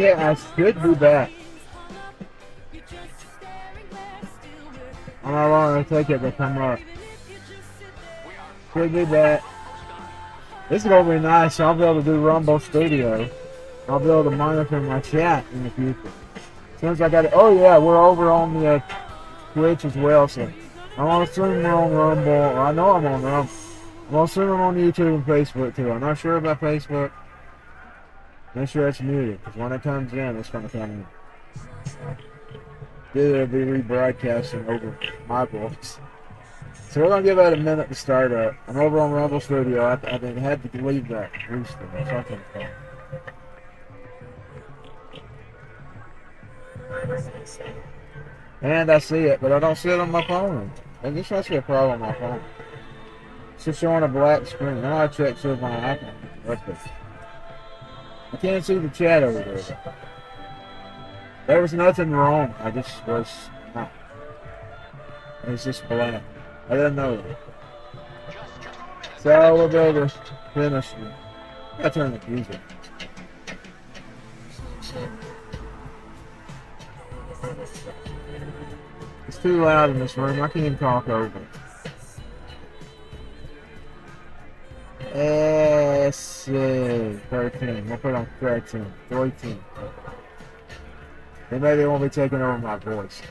I should be back. How long it'll take it to come up. Should be back. This is gonna be nice. I'll be able to do Rumble Studio. I'll be able to monitor my chat in the future. As soon as I got it. Oh yeah, we're over on the Twitch as well. So I'm gonna assume we're on Rumble. I know I'm on Rumble. I'm gonna assume I'm on YouTube and Facebook too. I'm not sure about Facebook. Make sure it's muted, because when it comes in, it's gonna come in. It'll be rebroadcasting over my voice. So we're gonna give that a minute to start up. I'm over on Rumble Studio. I had to leave that restore. Something fun. And I see it, but I don't see it on my phone. And this must be a problem on my phone. It's just showing a black screen. Now I check see if my iPhone works. I can't see the chat over there. There was nothing wrong. I just was not. It was just black. I didn't know that. So we'll be able to finish it. I gotta turn the music. It's too loud in this room. I can't even talk over it. Let's see. 13. We'll put on 13. 14. Then maybe it won't be taking over my voice.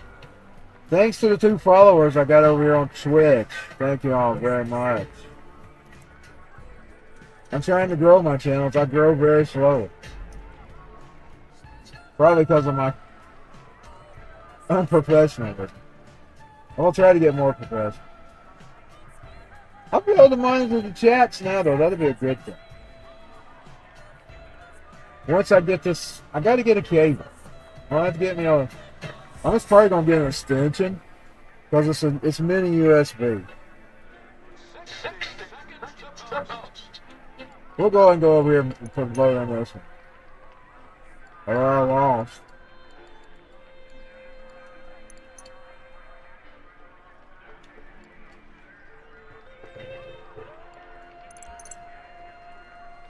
Thanks to the 2 followers I got over here on Twitch. Thank you all very much. I'm trying to grow my channels. I grow very slowly. Probably because of my unprofessionalism. I'll try to get more professional. I'll be able to monitor the chats now, though. That'll be a good thing. Once I get this, I got to get a cable. I'll have to get me a. I'm just probably gonna get an extension because it's mini USB. We'll go and go over here and put load on this one. Oh, I lost.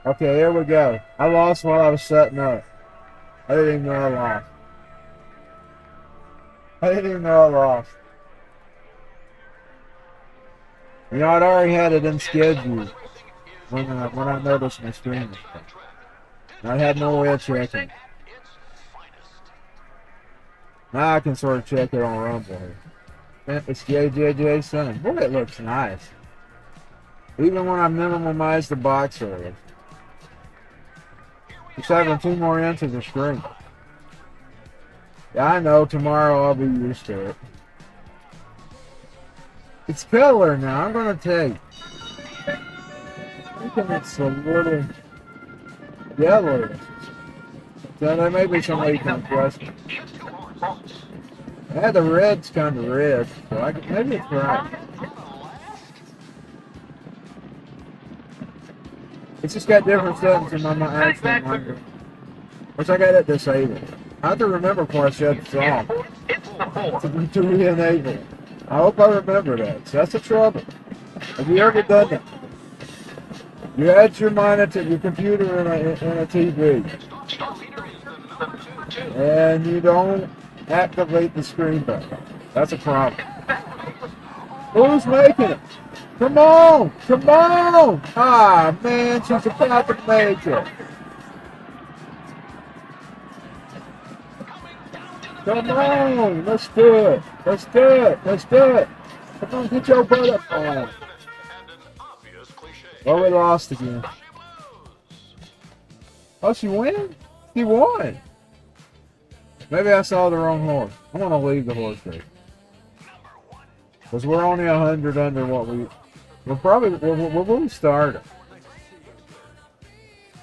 Okay, here we go. I lost while I was setting up. I didn't even know I lost. I didn't even know I lost. You know, I'd already had it in schedule when I noticed my screen was full. I had no way of checking. Now I can sort of check it on Rumble here. It's JJJ Sun. Boy, it looks nice. Even when I minimize the box area. Just having 2 more inches of screen. Yeah, I know. Tomorrow I'll be used to it. It's color now. I'm gonna take. I think it's a little yellow. So there may be some leaking question. Yeah, the red's kind of red, so maybe it's right. It's just got different settings in my actual monitor. Which I got it disabled. I have to remember before I shut this off to re-enable it. I hope I remember that. So that's the trouble. Have you ever done that? You had your monitor, your computer in a TV, and you don't activate the screen button. That's a problem. Who's making it? Come on! Come on! Ah, man, she's about to make it. Come on! Let's do it! Let's do it! Let's do it! Come on, get your butt up on. Well, we lost again. Oh, she won? She won! Maybe I saw the wrong horse. I'm gonna leave the horse race. Because we're only 100 under what we're probably, we'll be starting.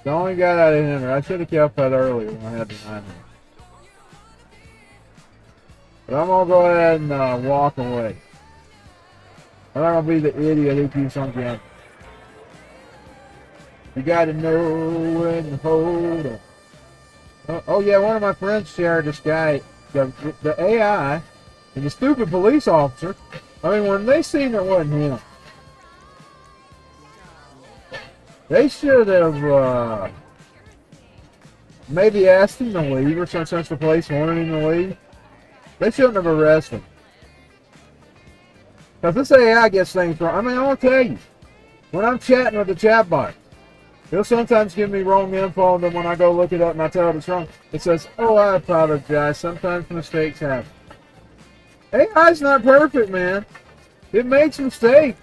The only guy that I didn't enter, I should have kept that earlier when I had the 900. But I'm gonna go ahead and walk away. I'm not gonna be the idiot who keeps on gambling. You gotta know when to hold on. Oh yeah, one of my friends shared this guy, the AI, and the stupid police officer. I mean, when they seen it wasn't him, they should have maybe asked him to leave or since the police wanted him to leave. They shouldn't have arrested him. Because this AI gets things wrong. I mean, I'll tell you, when I'm chatting with the chatbot, he'll sometimes give me wrong info, and then when I go look it up and I tell it it's wrong, it says, "Oh, I apologize. Sometimes mistakes happen." AI's not perfect, man. It makes mistakes.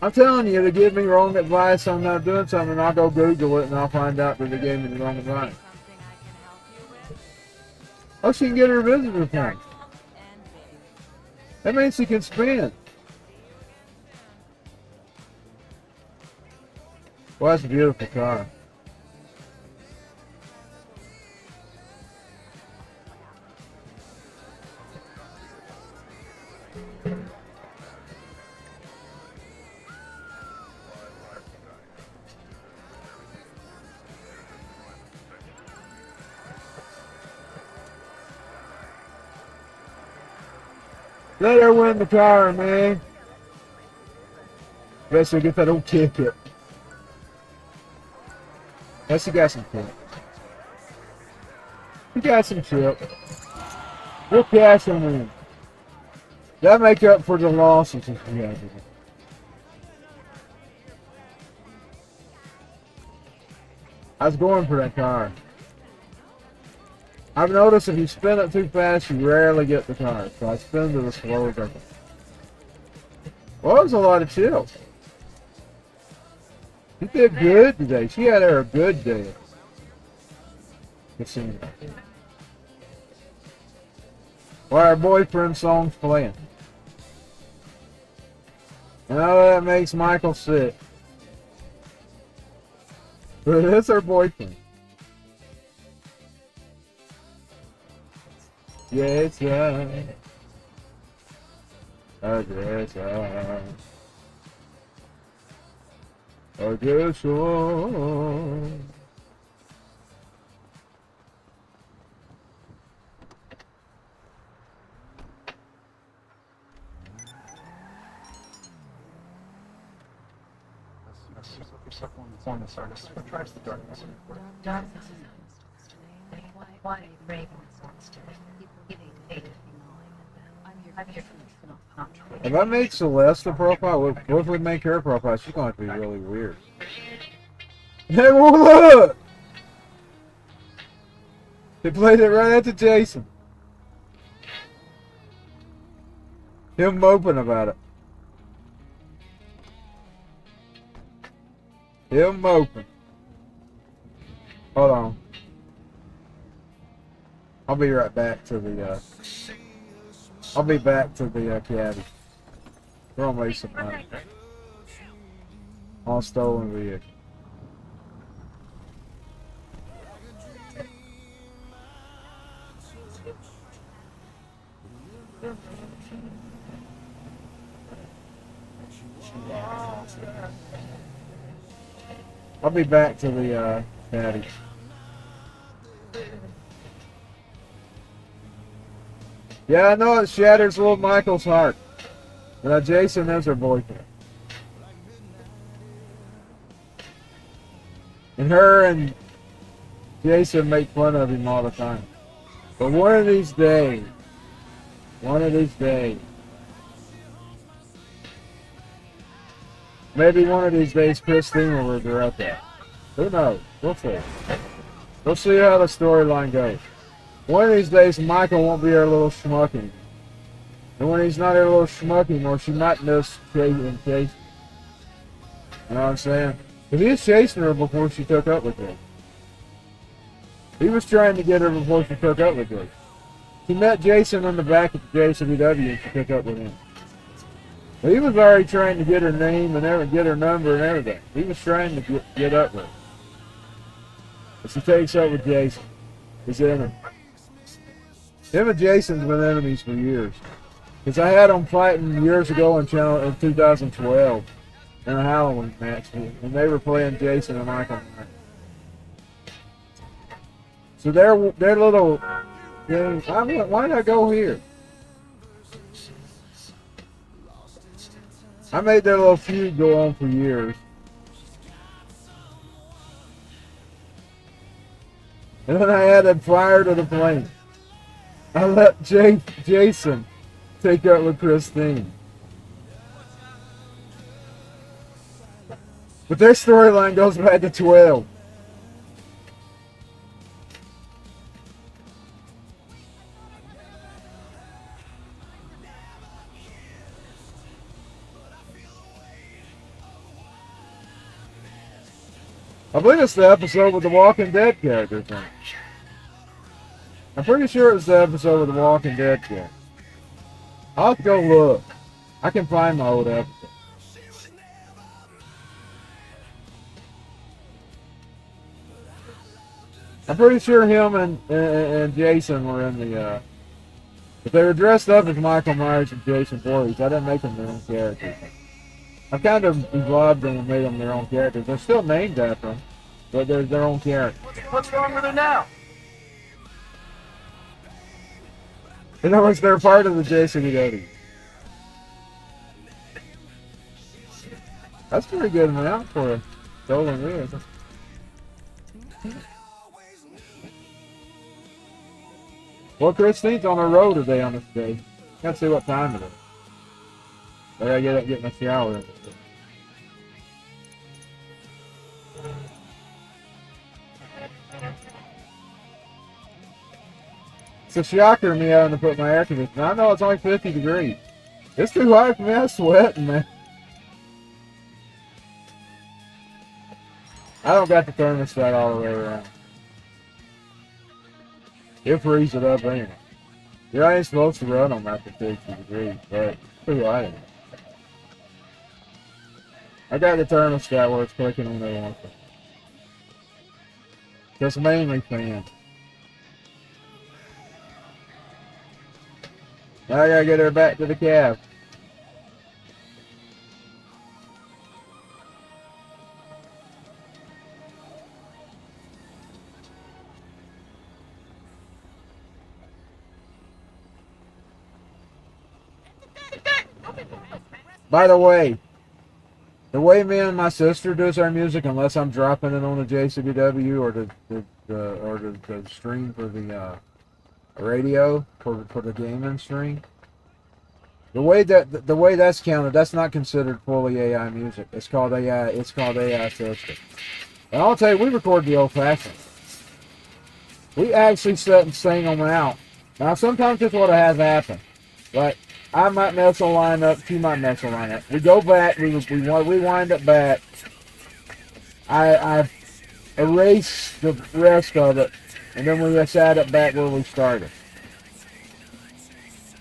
I'm telling you, to give me wrong advice on not doing something, I'll go Google it and I'll find out that they gave me the wrong advice. Oh, she can get her visitor points. That means she can spin. Well, that's a beautiful car. Let her win the car, man. Bet she'll get that old ticket. Unless she got some chip. She got some chip. We'll cash them in. That'll make up for the losses if we have it. I was going for that car. I've noticed if you spin it too fast, you rarely get the car. So I spin to the slow as I can. Well, it was a lot of chill. She did good today. She had her a good day. Casino. While her boyfriend song's playing. And all that makes Michael sick. But it's her boyfriend. Yes, I guess so. Performance artist. What drives the darkness? Darkness is why Raven is monster. People giving hate. I'm here for If I make Celeste a profile, what if we make her a profile? She's going to be really weird. Hey, look! They played it right after Jason. Him moping about it. Him moping. Hold on. I'll be right back to the, I'll be back to the, caddy. We're gonna make some money. On stolen vehicle. I'll be back to the, caddy. Yeah, I know it shatters little Michael's heart. But Jason is her boyfriend. And her and Jason make fun of him all the time. But one of these days, maybe one of these days Christine will regret that. Who knows? We'll see. We'll see how the storyline goes. One of these days Michael won't be her little schmuck anymore. And when he's not her little schmuck anymore, she might miss chasing. You know what I'm saying? But he was chasing her before she took up with him. He was trying to get her before she took up with her. She met Jason on the back of the JCW and she took up with him. But he was already trying to get her name and get her number and everything. He was trying to get up with her. But she takes up with Jason. He's enemy. Him and Jason's been enemies for years. Because I had them fighting years ago in 2012 in a Halloween match. And they were playing Jason and Michael. So their little game, why did I go here? I made their little feud go on for years. And then I added fire to the plane. I let Jason take up with Christine. But their storyline goes back to 12. I believe it's the episode with the Walking Dead characters in it. I'm pretty sure it's the episode with the Walking Dead characters. I'll have to go look. I can find my old episode. I'm pretty sure him and Jason were in the, but they were dressed up as Michael Myers and Jason Voorhees. I didn't make them their own characters. I kind of evolved them and made them their own characters. They're still named after them, but they're their own characters. What's wrong with her now? In other words, they're part of the GTAV. That's pretty good amount for a stolen vehicle. Well, Christine's on the road today on this day. Gotta see what time it is. I gotta get up and get my shower in. It's a shocker me having to put my air conditioner. I know it's only 50 degrees. It's too hot for me. I'm sweating, man. I don't got the thermostat all the way around. It freezes it up anyway. Yeah, I ain't supposed to run them after 50 degrees, but it's too hot in it. I got the thermostat where it's clicking when they want to. Just mainly fan. Now I gotta get her back to the cab. By the way me and my sister does our music, unless I'm dropping it on the JCBW or the stream for the radio for the gaming stream. The way that's counted, that's not considered fully AI music. It's called AI. It's called AI system. And I'll tell you, we record the old-fashioned. We actually sit and sing them out. Now sometimes that's what has happened. Like, I might mess a line up, she might mess a line up. We go back, we rewind it back. I erase the rest of it, and then we just add it back where we started.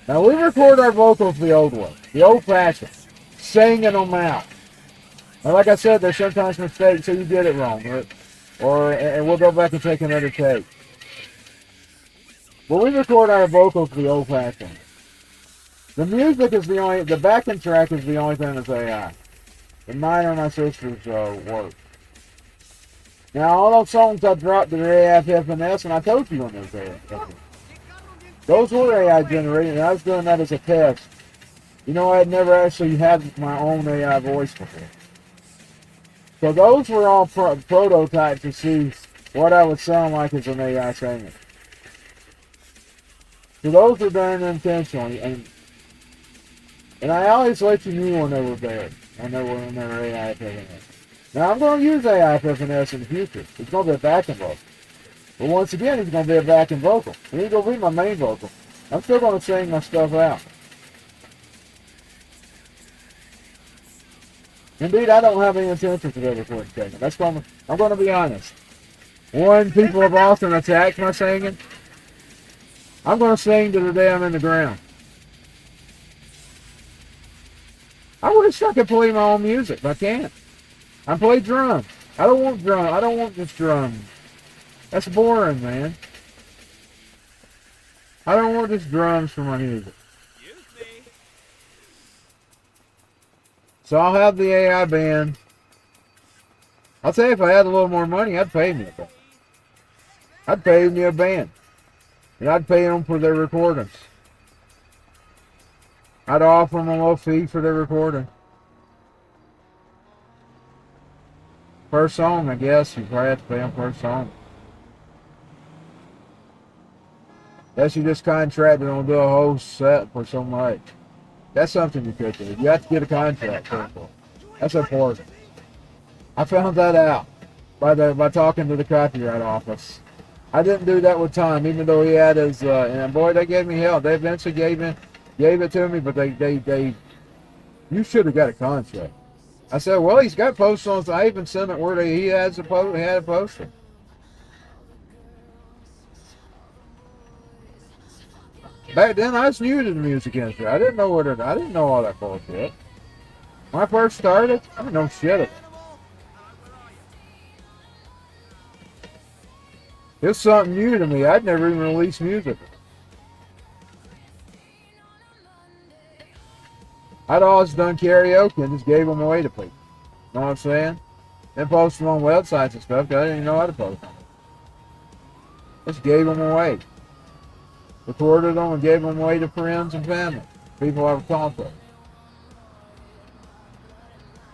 Now we record our vocals the old way, the old-fashioned, singing them out. Now, like I said, there's sometimes mistakes, so you get it wrong, and we'll go back and take another take. But we record our vocals the old-fashioned. The music is the backing track is the only thing that's AI. And mine and my sister's work. Now, all those songs I dropped that are apfns, and I told you on those AI. Those were AI generated, and I was doing that as a test. You know, I had never actually had my own AI voice before. So those were all prototypes to see what I would sound like as an AI singer. So those were done intentionally, and I always let you know when they were bad, when they were AI FFNS. Now I'm going to use AI FFNS in the future. It's going to be a backing vocal. But once again, it's going to be a backing vocal. It ain't going to be my main vocal. I'm still going to sing my stuff out. Indeed, I don't have any intention for that recording segment. I'm going to be honest. One, people have often attacked my singing. I'm going to sing to the day I'm in the ground. I wish I could play my own music, but I can't. I play drums. I don't want drums. I don't want just drums. That's boring, man. I don't want just drums for my music. So I'll have the AI band. I'll tell you, if I had a little more money, I'd pay me a band. I'd pay me a band. And I'd pay them for their recordings. I'd offer them a low fee for their recording. Per song, I guess. You probably have to pay them per song. Unless you just contracted on do a whole set for so much. That's something you could do. You have to get a contract for it. That's important. I found that out by talking to the copyright office. I didn't do that with Tom, even though he had his, and boy, they gave me hell. They eventually gave it to me, but they you should have got a contract. I said, well, he's got posts on, I even sent it where he had a poster. Back then, I was new to the music industry. I didn't know all that bullshit. When I first started, I didn't know shit of it. It's something new to me. I'd never even released music. I'd always done karaoke and just gave them away to people. Know what I'm saying? And posted them on websites and stuff because I didn't even know how to post them. Just gave them away. Recorded them and gave them away to friends and family. People I would contact.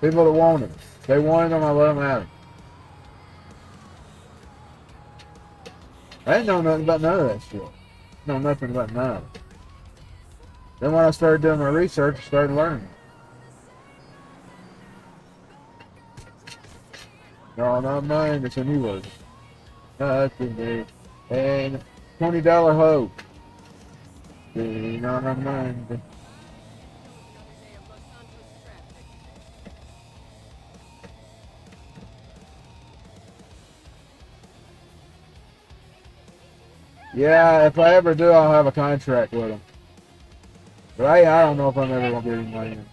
People that wanted them. If they wanted them, I let them have them. I didn't know nothing about none of that shit. Know nothing about none of it. Then when I started doing my research, I started learning. No, not mine. It's a new word. Nothing new. And $20 hoe. No, not mine. Yeah, if I ever do, I'll have a contract with them. But I don't know if I'm ever going to get any money in.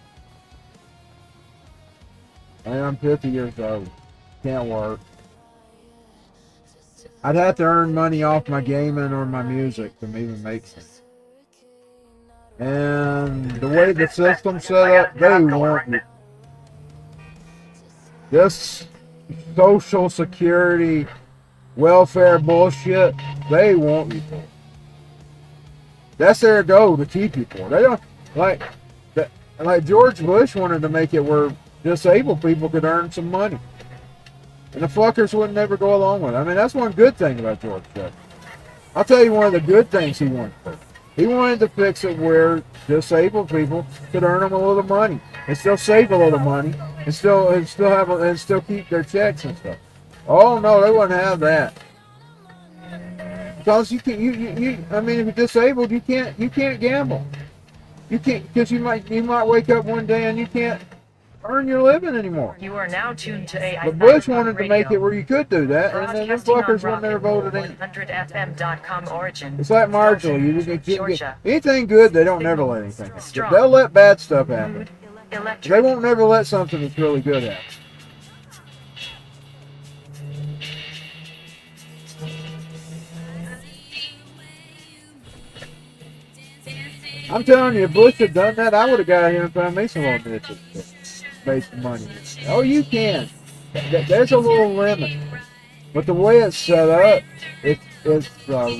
I mean, I'm 50 years old. Can't work. I'd have to earn money off my gaming or my music to even make sense. And the way the system's set up, they want you. This social security welfare bullshit, they want you for. That's their goal, to keep you for. They don't like George Bush wanted to make it where disabled people could earn some money, and the fuckers would never go along with it. I mean, that's one good thing about George Bush. I'll tell you one of the good things he wanted to do. He wanted to fix it where disabled people could earn them a little money and still save a little money and still keep their checks and stuff. Oh no, they wouldn't have that. Because you can't, I mean, if you're disabled, you can't gamble. You can't, because you might wake up one day and you can't earn your living anymore. You are now tuned to AI. But Bush wanted to make it where you could do that, and then the fuckers wouldn't never voted in. 100fm.com origin. It's like Marjorie. You just get anything good, they don't never let anything happen. They'll let bad stuff happen. They won't never let something that's really good happen. I'm telling you, if Bush had done that, I would have got out here and found me some little bitches. Made some money. Oh, you can. There's a little limit. But the way it's set up, it's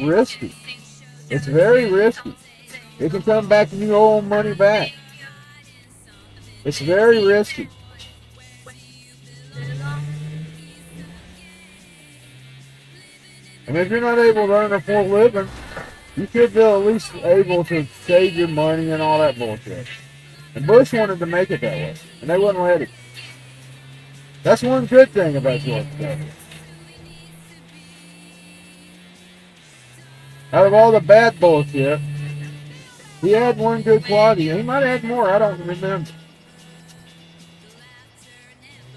risky. It's very risky. It can come back and you owe money back. It's very risky. And if you're not able to earn a full living, you should be at least able to save your money and all that bullshit. And Bush wanted to make it that way, and they wouldn't let it. That's one good thing about George W. Out of all the bad bullshit, he had one good quality. He might have had more, I don't remember.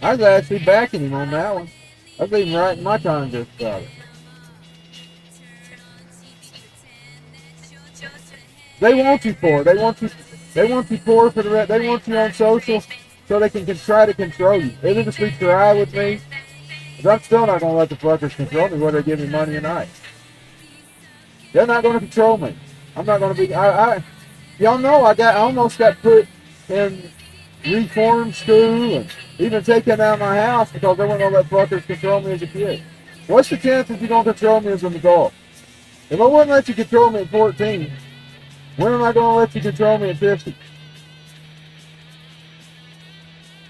I was actually backing him on that one. I was even writing my Congress about it. They want you for it. They want you poor for the rest. They want you on social so they can try to control you. They just be try with me. But I'm still not going to let the fuckers control me whether they give me money or not. They're not going to control me. I'm not going to be. Y'all know I almost got put in reform school and even taken out of my house because they weren't going to let fuckers control me as a kid. What's the chance that you're going to control me as an adult? If I wouldn't let you control me at 14, when am I going to let you control me at 50?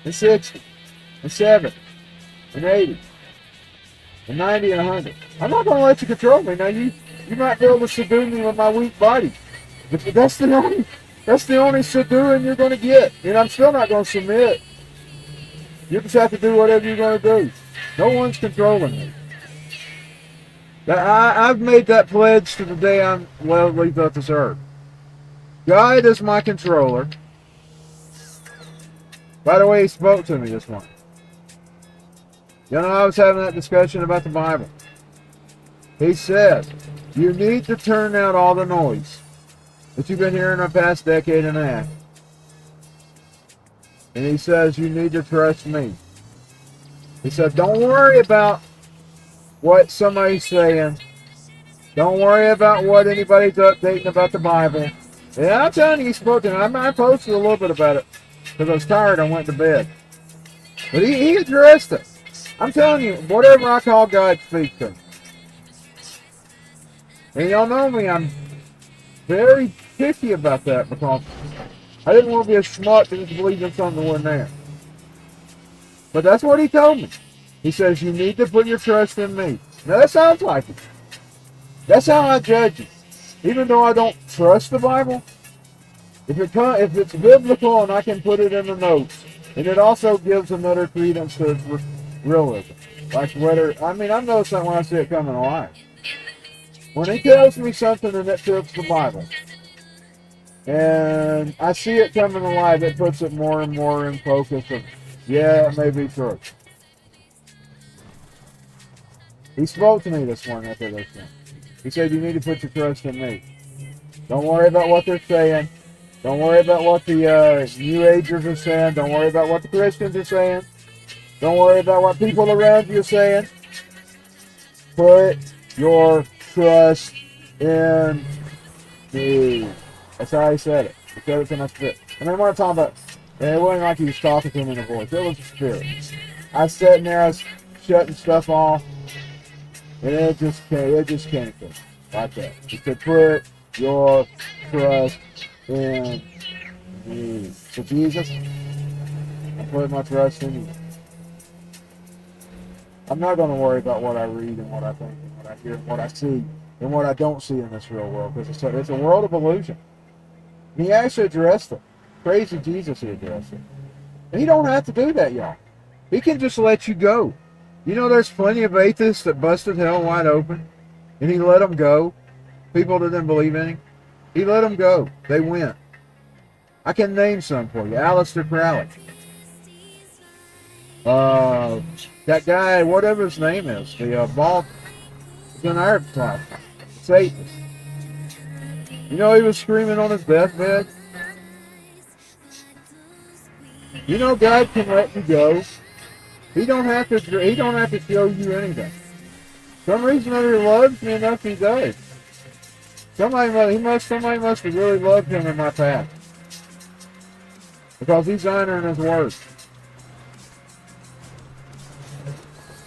And 60? And 70? And 80? And 90 and 100? I'm not going to let you control me. Now, You might be able to subdue me with my weak body. But that's the only subduing you're going to get. And I'm still not going to submit. You just have to do whatever you're going to do. No one's controlling me. I've made that pledge to the day I'm leave this earth. God is my controller. By the way, he spoke to me this morning. You know, I was having that discussion about the Bible. He said, you need to turn out all the noise that you've been hearing the past decade and a half. And he says, you need to trust me. He said, don't worry about what somebody's saying. Don't worry about what anybody's updating about the Bible. And I'm telling you, he spoke to me. I posted a little bit about it because I was tired. I went to bed. But he addressed it. I'm telling you, whatever I call God speaks to me. And y'all know me, I'm very picky about that because I didn't want to be a schmuck that just believed in something that wasn't there. But that's what he told me. He says, you need to put your trust in me. Now that sounds like it. That's how I judge it. Even though I don't trust the Bible, if it's biblical and I can put it in the notes, and it also gives another credence to its realism. Like whether, I mean, I've noticed that when I see it coming alive. When he tells me something and it fits the Bible, and I see it coming alive, it puts it more and more in focus of, yeah, it may be true. He spoke to me this morning after this thing. He said, you need to put your trust in me. Don't worry about what they're saying. Don't worry about what the New Agers are saying. Don't worry about what the Christians are saying. Don't worry about what people around you are saying. Put your trust in me. That's how he said it. He said it in a spirit. And then what I'm talking about, and it wasn't like he was talking to me in a voice. It was a spirit. I was sitting there, I was shutting stuff off, and it just came to me like that. He said, put your trust in me. So Jesus, I put my trust in you. I'm not going to worry about what I read and what I think and what I hear and what I see and what I don't see in this real world, because it's a world of illusion. And he actually addressed it. Crazy Jesus, he addressed it. And he don't have to do that, y'all. He can just let you go. You know, there's plenty of atheists that busted hell wide open, and he let them go. People that didn't believe in him. He let them go. They went. I can name some for you. Aleister Crowley. That guy, whatever his name is, the bald, he's an Arab type, Satanist. You know, he was screaming on his deathbed. You know, God can let you go. He don't have to show you anything. For some reason or other, he loves me enough. He does. Somebody must have really loved him in my past, because he's honoring his word.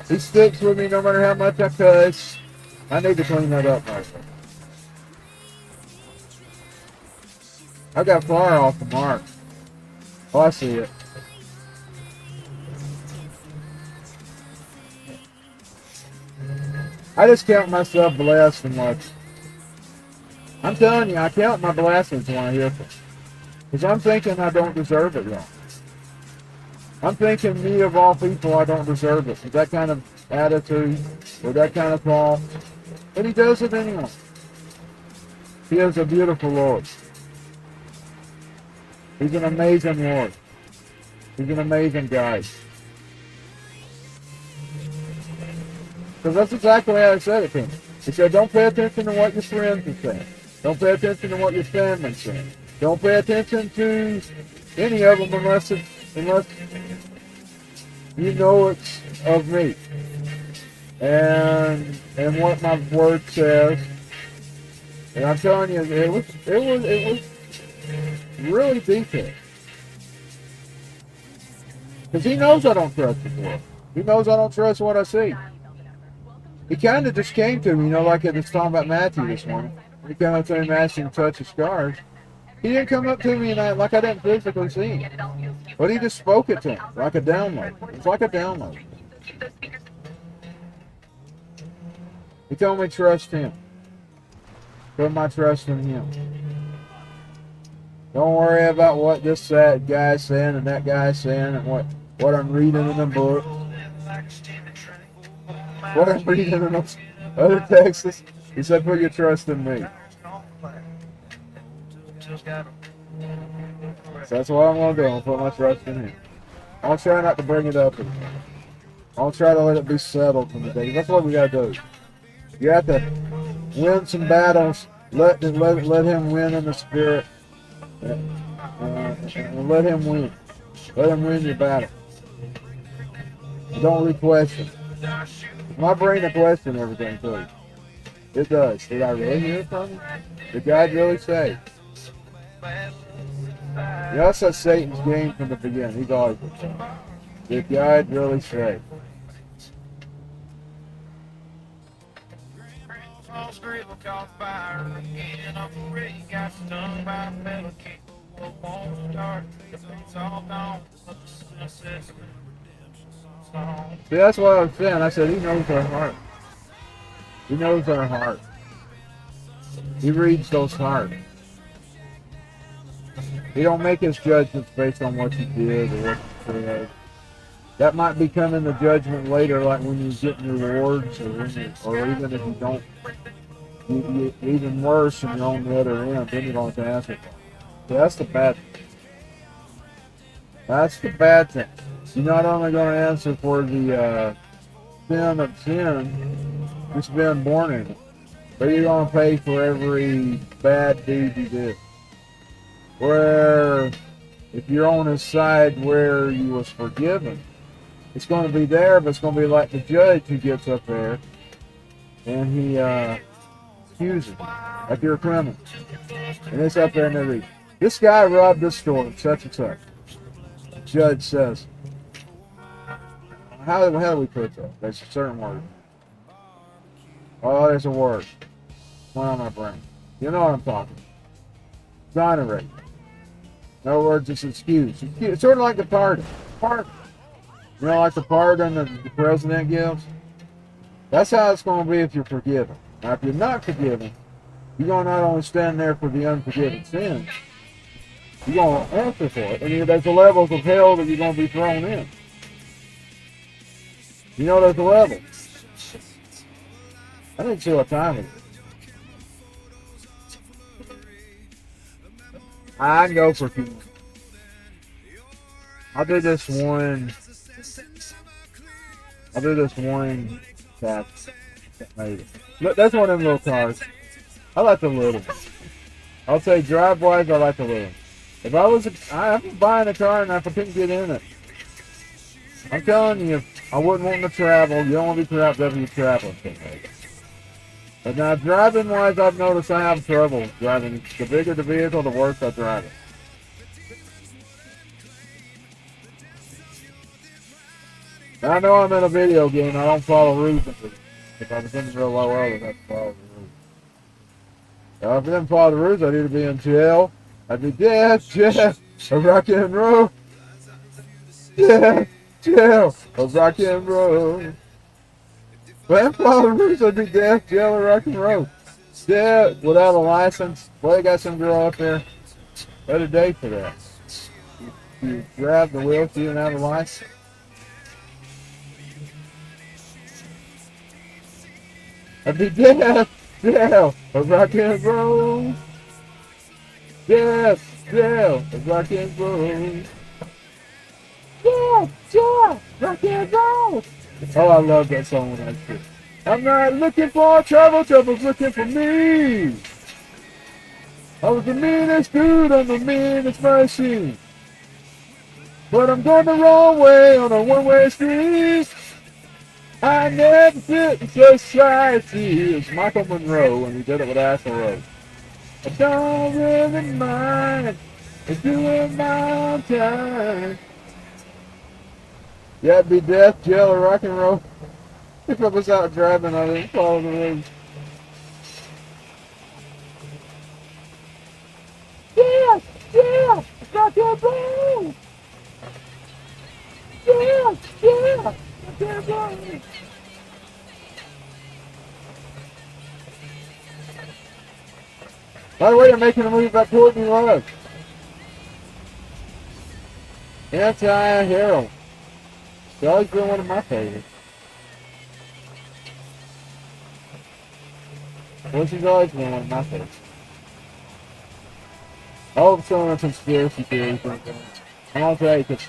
He sticks with me no matter how much I cuss. I need to clean that up right there. I got far off the mark. Oh, I see it. I just count myself blessed and lucky. I'm telling you, I count my blessings when I hear them. Because I'm thinking I don't deserve it, y'all. I'm thinking me of all people, I don't deserve it. With that kind of attitude, with that kind of thought. But he does it anyway. He is a beautiful Lord. He's an amazing Lord. He's an amazing guy. Because that's exactly how I said it to him. He said, don't pay attention to what your friends are saying. Don't pay attention to what your family's saying. Don't pay attention to any of them unless you know it's of me. And what my word says. And I'm telling you, it was really detailed. Because he knows I don't trust his word. He knows I don't trust what I see. He kind of just came to me, you know, like I was talking about Matthew this morning. He came up to me and asked him to touch his scars. He didn't come up to me and like I didn't physically see him. But he just spoke it to him, like a download. It's like a download. He told me trust him. Put my trust in Him. Don't worry about what this guy's saying and that guy's saying and what I'm reading in the book. What I'm reading in those other texts. He said, put your trust in me. So that's what I'm going to do. I'm going to put my trust in Him. I'll try not to bring it up again. I'll try to let it be settled from the day. That's what we got to do. You have to win some battles. Let Him win in the spirit. And let Him win. Let Him win your battle. Don't re-question. My brain will question everything too. It does. Did I really hear it from Him? Did God really say? You know, that's Satan's game from the beginning. He's always been saying, did God really say? See, that's what I was saying. I said, He knows our heart. He knows our heart. He reads those hearts. He don't make His judgments based on what you did or what you said. That might be coming the judgment later, like when you get your rewards, or even if you don't, even worse, and you're on the other end, then you don't have to answer for it. So that's the bad thing. That's the bad thing. You're not only going to answer for the sin of sin, it's been born in it, but you're going to pay for every bad deed you did. Where, if you're on His side where you was forgiven, it's going to be there, but it's going to be like the judge who gets up there and he accuses you, like you're a criminal. And it's up there and they read, this guy robbed this store, such and such. The judge says, how do we put that? There's a certain word. Oh, there's a word. One on my brain. You know what I'm talking about. Exonerate. In other words, it's excuse. It's sort of like the pardon. Pardon. You know, like the pardon that the president gives? That's how it's going to be if you're forgiven. Now, if you're not forgiven, you're going to not only stand there for the unforgiven sins, you're going to answer for it. And there's the levels of hell that you're going to be thrown in. You know there's a level. I didn't see what time it is. I can go for a few minutes. I'll do this one tax. Maybe. Look, that's one of them little cars. I like the little ones. I'll say drive-wise, I like the little ones. If I'm buying a car and if I couldn't get in it, I'm telling you, I wouldn't want to travel. You don't want to be trapped if you're traveling. But now, driving-wise, I've noticed I have trouble driving. The bigger the vehicle, the worse I drive it. Now, I know I'm in a video game. I don't follow rules. If I was in real low world, I'd have to follow the rules. If I didn't follow the rules, I'd either be in jail, I'd be dead, or rock and roll. Jail, or rock and roll. If I didn't follow the rules, I'd be dead, jail, or rock and roll. Yeah, without a license. Well, they got some girl up there. Better day for that. You grab the wheel if you didn't have a license. I'd be dead, jail, or rock and roll. Jail, or rock and roll. Jail, rock and roll. Oh, I love that song when I was kid. I'm not looking for trouble, trouble's looking for me. I was the meanest dude on the meanest machine. But I'm going the wrong way on a one-way street. I never fit in society. It's Michael Monroe, and he did it with Axl Rose. I don't really mind. I'm doing my own time. Yeah, it'd be death, jail, or rock and roll. If I was out driving, I didn't follow the rules. Yeah, rock and roll. Yeah, rock and roll. By the way, they're making a movie about Courtney Love. Anti-hero. It's always been one of my favorites. Well, she's always been one of my favorites. I hope some of the conspiracy theories. I'm gonna tell you, because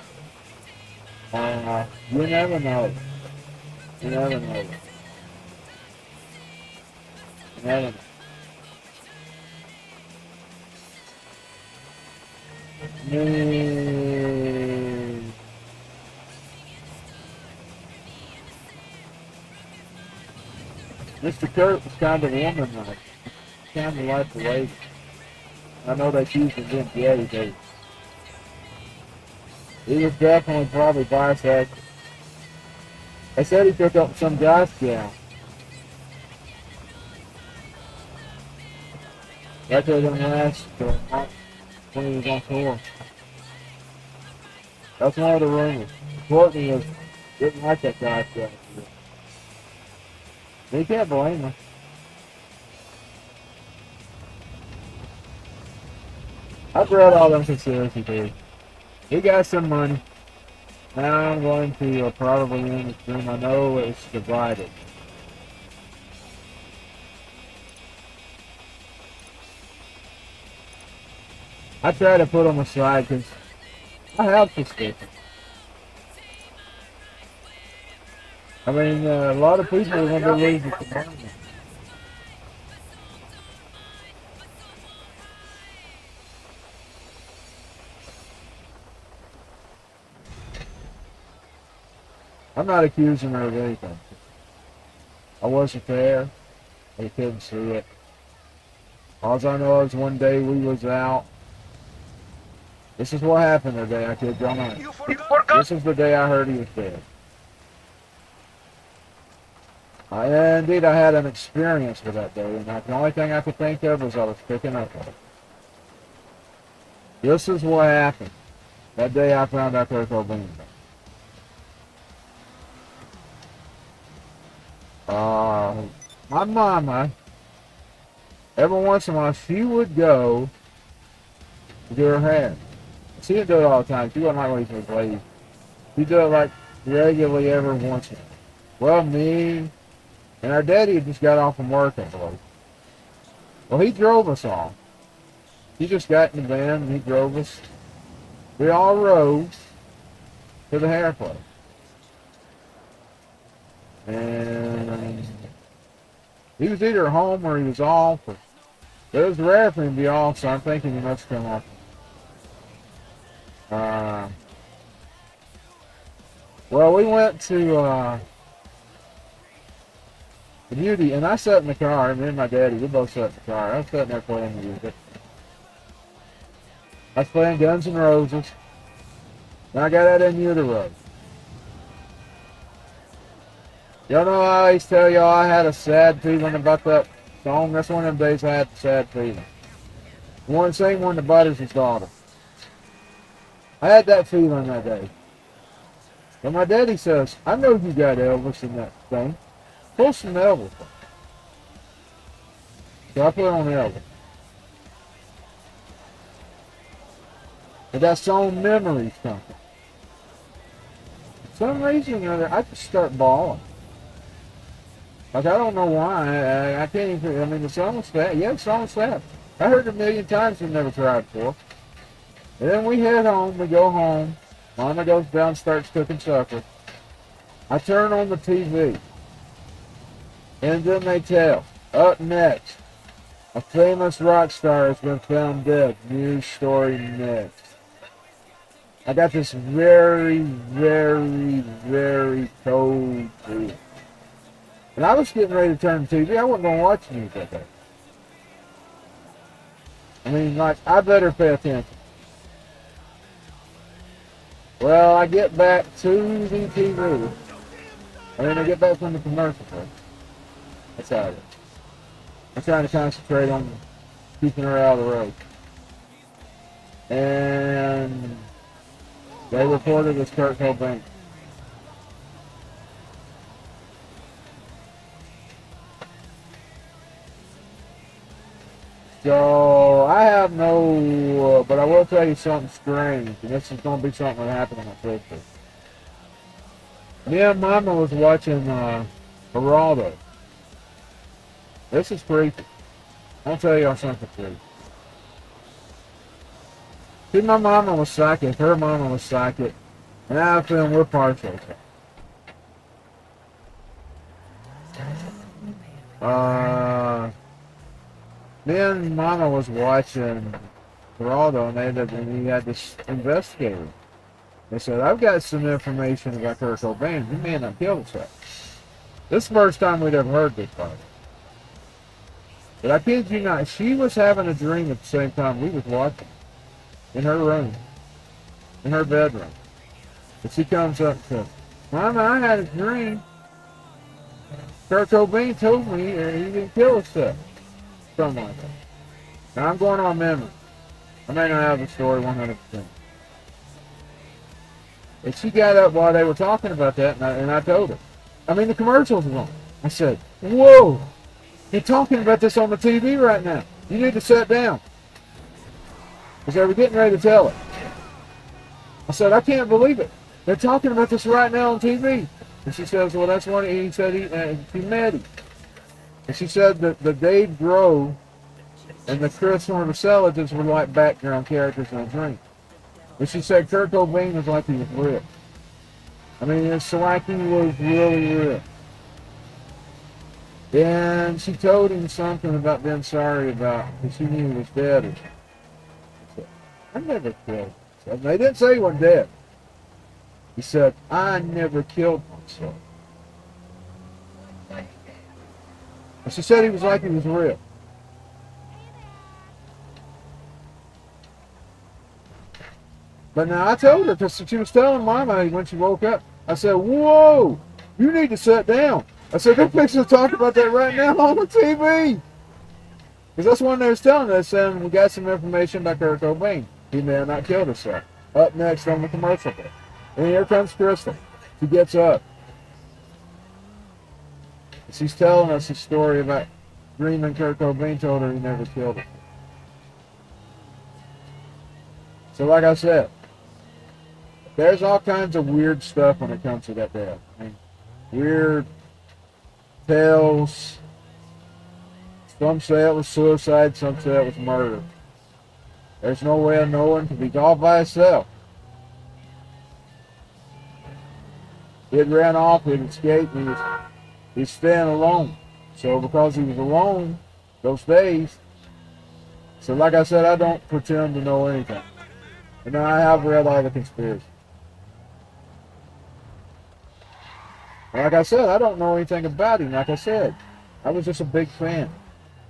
you never know. You never know. You never know. Mr. Kurt was kind of woman-like. Kind of like the way. I know they used him gay, but he was definitely probably bisexual. They said he took up some guy's gown. That didn't last when he was on tour. That's one of the rumors. Courtney didn't like that guy's gown. You can't blame her. I've read all them conspiracy theories. He got some money. Now I'm going to probably in this room. I know it's divided. I try to put them aside because I have suspicion. I mean, a lot of people are going to lose the money. I'm not accusing her of anything. I wasn't there. I couldn't see it. All I know is one day we was out. This is what happened that day. I kid you not. This is the day I heard he was dead. Indeed, I had an experience for that day, and the only thing I could think of was I was picking up on it. This is what happened. That day I found out Kurt Cobain. My mama, every once in a while, she would go to do her hair. She didn't do it all the time. She wasn't like one of these ladies. She did it like regularly every once in a while. Well, me and our daddy had just got off from work, I believe. Well, he drove us all. He just got in the van and he drove us. We all rode to the hair place. And he was either home or he was off. Or, it was rare for him to be off, so I'm thinking he must come off. Well, we went to the Beauty, and I sat in the car, me and my daddy, we both sat in the car. I was sitting there playing music. I was playing Guns N' Roses, and I got out in utero. Y'all know I always tell y'all I had a sad feeling about that song. That's one of them days I had a sad feeling. One same one to Butters' daughter. I had that feeling that day. And my daddy says, I know you got Elvis in that thing. Pull some Elvis. So I put on Elvis. And that song Memories comes. For some reason or other, I just start bawling. Like, I don't know why. I can't even, I mean, the song was sad. Yeah, the song was sad. I heard it a million times and never tried for. And then we head home, we go home. Mama goes down and starts cooking supper. I turn on the TV. And then they tell, up next, a famous rock star has been found dead. News story next. I got this very, very, very cold feeling. And I was getting ready to turn the TV. I wasn't going to watch news that day. I mean, like, I better pay attention. Well, I get back to the TV. I mean, I get back from the commercial break. That's how it is. I'm trying to concentrate on keeping her out of the road. And they reported as Kurt Cobain. So have no, but I will tell you something strange, and this is going to be something that happened in my sister. Me and Mama was watching Geraldo. This is creepy. I'll tell y'all something creepy. See, my mama was psychic, her mama was psychic, and I feel we're partial. Me and Mama was watching Geraldo, and he had this investigator. They said, I've got some information about Kurt Cobain. He may not kill himself. This is the first time we'd ever heard this part. But I kid you not, she was having a dream at the same time we was watching. In her room. In her bedroom. And she comes up and says, Mama, I had a dream. Kurt Cobain told me he didn't kill himself. Something like that. Now I'm going on memory. I may not have the story 100%. And she got up while they were talking about that, and I told her. I mean, the commercials were on. I said, whoa, you're talking about this on the TV right now. You need to sit down. Because they were getting ready to tell it. I said, I can't believe it. They're talking about this right now on TV. And she says, well, that's one. He said he met him. And she said that the Dave Grohl and the Chris Horn-Selledges were like background characters in a dream. But she said Kurt Cobain was like he was real. I mean, it's like he was really real. And she told him something about being sorry about, because she knew he was dead. And she said, I never killed myself. They didn't say he wasn't dead. He said, I never killed myself. And she said he was like he was real. But now I told her, because she was telling Mama when she woke up, I said, whoa, you need to sit down. I said, they're fixing to talk about that right now on the TV. Because that's when they was telling us, saying we got some information about Kurt Cobain. He may have not killed himself. Up next on the commercial break. And here comes Crystal. She gets up. She's telling us a story about dreaming Kurt Cobain told her he never killed him. So like I said, there's all kinds of weird stuff when it comes to that death. I mean, weird tales. Some say it was suicide, some say it was murder. There's no way of knowing because he's all by himself. He had ran off, he had escaped, and he's staying alone. So because he was alone those days, so like I said, I don't pretend to know anything. And I have read all the conspiracy. Like I said, I don't know anything about him. Like I said, I was just a big fan.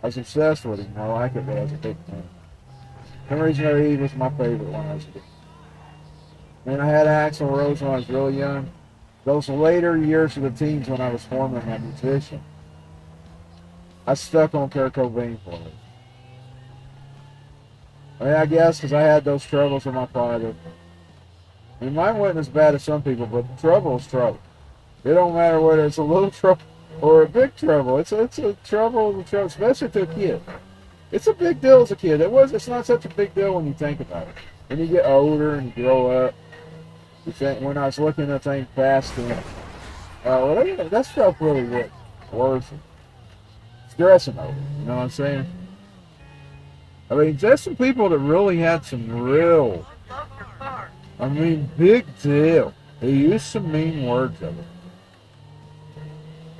I was obsessed with him. I like it, but I was a big fan. For some reason, he was my favorite when I was a kid. And I had Axl Rose when I was really young. Those later years of the teens when I was forming my musician, I stuck on Kurt Cobain for it. I mean, I guess because I had those troubles with my father. I mean, mine wasn't as bad as some people, but trouble is trouble. It don't matter whether it's a little trouble or a big trouble. It's a trouble, especially to a kid. It's a big deal as a kid. It's not such a big deal when you think about it. When you get older and you grow up, you think, when I was looking at things past them, that stuff really worth it. Stressing over it, you know what I'm saying? I mean, there's some people that really had some real, big deal. They used some mean words of it.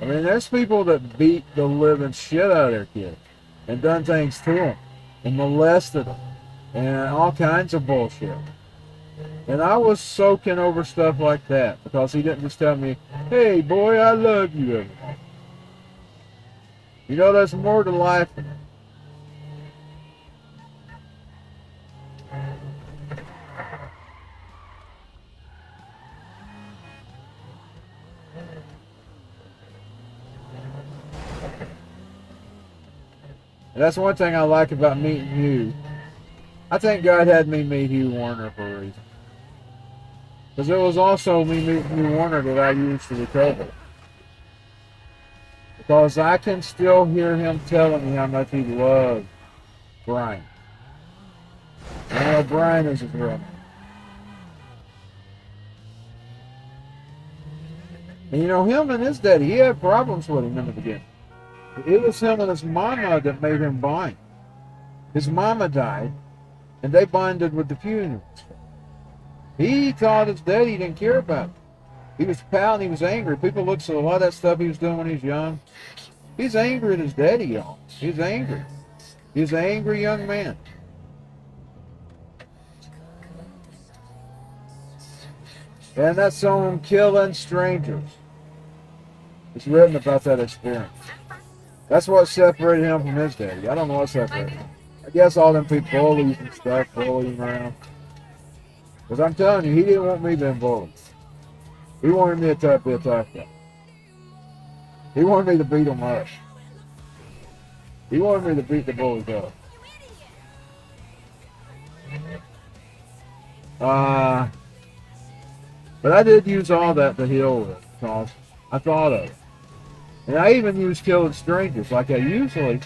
I mean, there's people that beat the living shit out of their kids and done things to them and molested them and all kinds of bullshit. And I was soaking over stuff like that because he didn't just tell me, hey, boy, I love you every day. You know, there's more to life than that. And that's one thing I like about meeting you. I think God had me meet Hugh Warner for a reason. Because it was also me meeting Hugh Warner that I used to recover. Because I can still hear him telling me how much he loved Brian. Dan O'Brien is his real name. And you know, him and his daddy, he had problems with him in the beginning. It was him and his mama that made him bind. His mama died, and they bonded with the funerals. He thought his daddy didn't care about it. He was pouting, he was angry. People looked at a lot of that stuff he was doing when he was young. He's angry at his daddy, y'all. He's angry. He's an angry young man. And that song, Killing Strangers, it's written about that experience. That's what separated him from his daddy. I don't know what separated him. I guess all them people bullies and stuff, bullying him around. Because I'm telling you, he didn't want me being bullied. He wanted me to be a tough guy. He wanted me to beat him up. He wanted me to beat the bullies up. But I did use all that to heal with, because I thought of it. And I even use Killing Strangers, like I usually,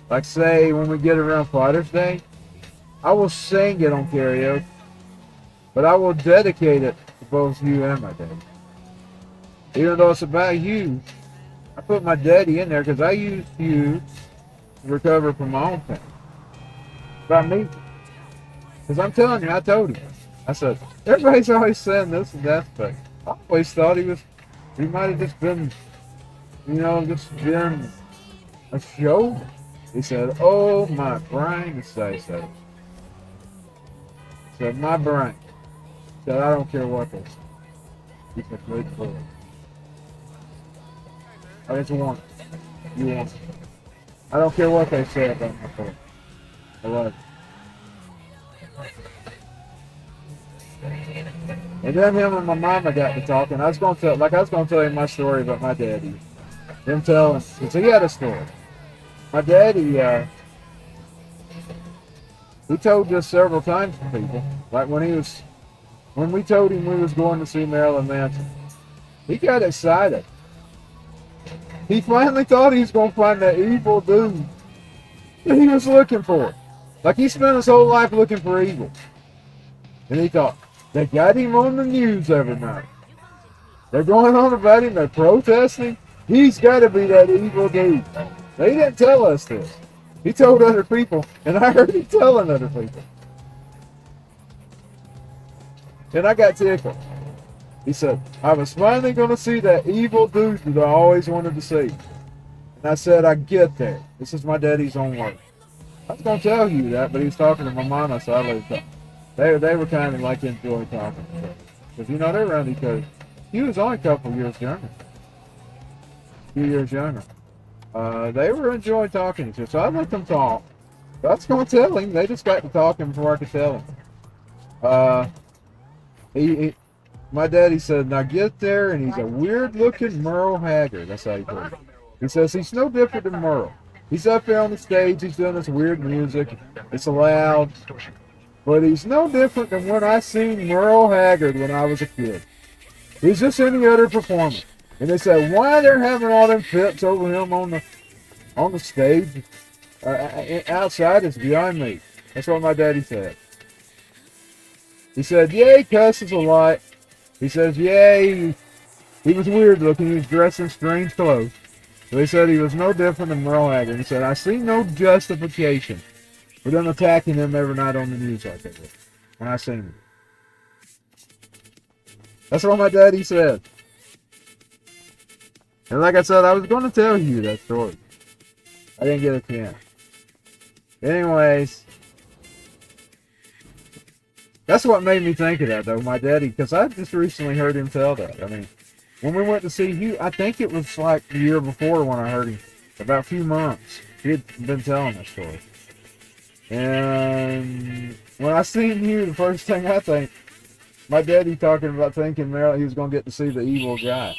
like say when we get around Father's Day, I will sing it on karaoke, but I will dedicate it to both you and my daddy. Even though it's about you, I put my daddy in there because I used you to recover from my own pain. It's about me. Because I'm telling you, I told him. I said, everybody's always saying this and that, but I always thought he might have just been, just been a show. He said, oh, my brain to say so. He said, my brain. He said, I don't care what they say. He's a great boy. I just want it. You want it. I don't care what they say about my boy. I love it. And then him and my mama got to talking. I was going to tell him my story about my daddy. Him telling, because he had a story. My daddy, he told this several times to people. Like when we told him we was going to see Marilyn Manson, he got excited. He finally thought he was going to find that evil dude that he was looking for. Like he spent his whole life looking for evil. And he thought, they got him on the news every night. They're going on about him, they're protesting. He's got to be that evil dude. They didn't tell us this. He told other people, and I heard him telling other people. And I got tickled. He said, I was finally going to see that evil dude that I always wanted to see. And I said, I get that. This is my daddy's own word. I was going to tell you that, but he was talking to my mama, so I let him talk. They were kind of like enjoy talking. Because, they're around each other. He was only a couple years younger. A few years younger. They were enjoying talking to each other, so I let them talk. So I was going to tell him. They just got to talking before I could tell him. My daddy said, now get there, and he's a weird-looking Merle Haggard. That's how he put it. He says he's no different than Merle. He's up there on the stage. He's doing this weird music. It's loud. But he's no different than when I seen Merle Haggard when I was a kid. He's just any other performer. And they said, why they're having all them fits over him on the stage outside is beyond me. That's what my daddy said. He said, yeah, he cusses a lot. He says, yeah, he was weird looking. He was dressed in strange clothes. So he said he was no different than Merle Haggard. He said, I see no justification for them attacking him every night on the news like they did when I seen him. That's what my daddy said. And like I said, I was going to tell you that story. I didn't get a chance. Anyways, that's what made me think of that, though, my daddy, because I just recently heard him tell that. I mean, when we went to see you, I think it was like the year before when I heard him, about a few months. He had been telling that story. And when I seen you, the first thing I think, my daddy talking about thinking Marilyn, he was going to get to see the evil guy.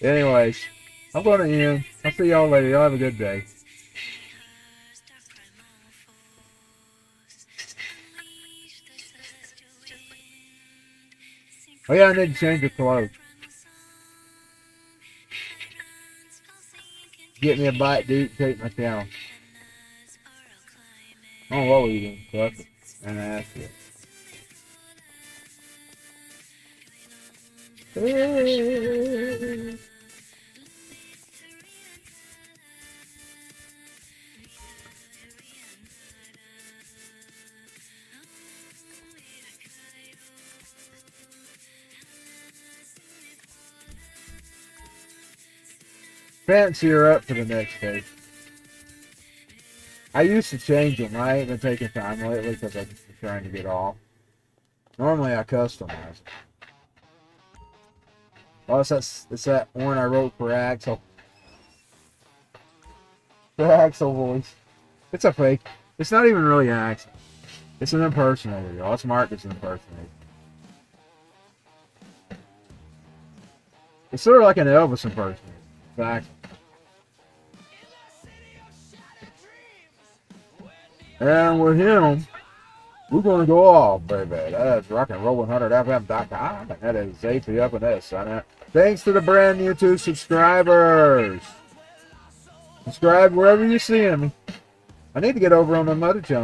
Anyways, I'm going to end. I'll see y'all later. Y'all have a good day. Oh yeah, I need to change the clothes. Get me a bite to eat, take my cow. Oh, what were you doing? Fuck it. And I asked you. Fancy her up for the next day. I used to change them. I ain't been taking time lately because I'm trying to get off. Normally I customize. Oh, it's that one I wrote for Axel. The Axel voice. It's a fake. It's not even really Axel. It's an impersonator, y'all. It's marked as an impersonator. It's sort of like an Elvis impersonator. It's Axel. And with him, we're going to go off, baby. That is Rock and Roll 100FM.com. And that is AP Up and S. Thanks to the brand new 2 subscribers. Subscribe wherever you see me. I need to get over on my mother channel.